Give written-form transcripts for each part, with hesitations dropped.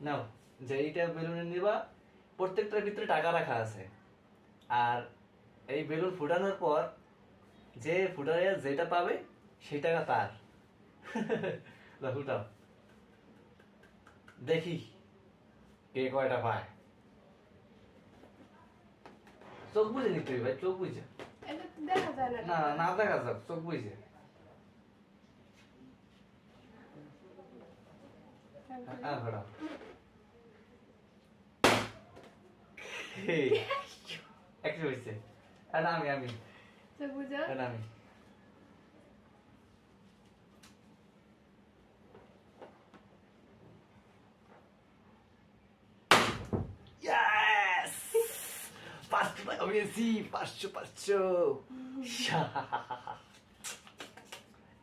নাও, যে এইটা বেলুনে নিবা, প্রত্যেকটার ভিতরে টাকা রাখা আছে। আর এই বেলুন ফুটানোর পর যে ফুটারে যেটা পাবে সেই টাকা তার। লাও, ফুটাও, দেখি কে কয়টা পায়। চোখ বুঝে নিতে হবে ভাই, চোখ বুঝে। এটা তো দেখা যায় না। না না দেখা যাক, চোখ বুঝে। হ্যাঁ ফোটাও। একশো হয়েছে। এটা আমি তো বুঝো। এটা আমি। Yes! 500 টাকা পেয়েছি, 500।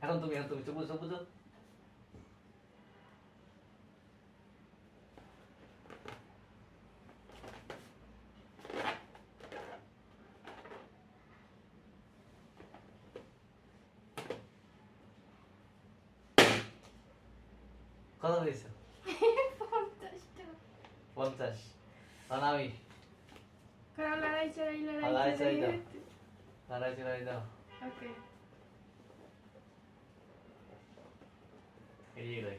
এখন তুমি চোখ বুঝো, চোখ বুঝো। কত হয়েছে? 50 টাকা। 50। তখন আমি কারণ লড়াই চড়াই লড়াই চড়াই দাও। লড়াই চড়াই দাও। ওকে। এড়িয়ে গেল।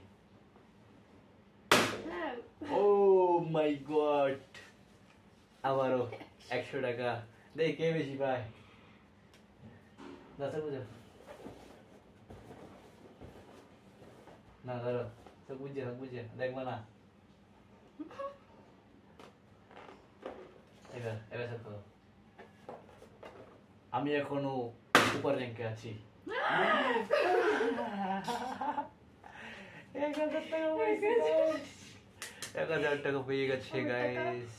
হ্যাঁ। ও মাই গড, আবারও 100 টাকা। দেখ কে বেশি পায়। দাঁড়া বুঝো না, ধরো চোখ বুঝে দেখবো না। এবার সব করো। আমি এখনো সুপার র্যাঙ্কে আছি। 1000 টাকা পেয়েছি guys। 1000 টাকা পেয়ে গেছে গাইস।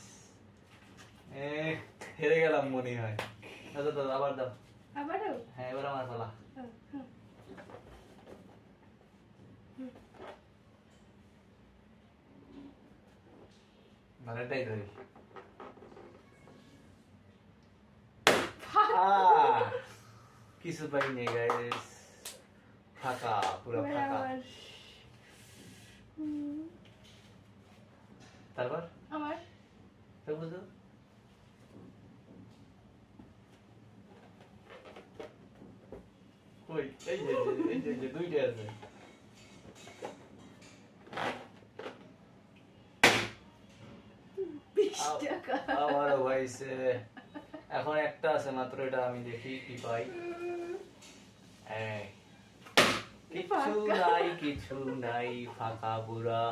হেরে গেলাম মনে হয়। দাদা দাদা আবার দাও। আবারও? হ্যাঁ, এবার আমার পালা। ভালোটাই ধরি। কিছু পাইনি গাইস, ফাঁকা, পুরো ফাঁকা। তারপর আমার তো বুঝো। কই, এই যে দুইটা আছে। 20 টাকা। আমারও হয়েছে। এখন একটা আছে মাত্র, এটা আমি দেখি কি পাই। এই, কিছু নাই, ফাঁকা পুরা।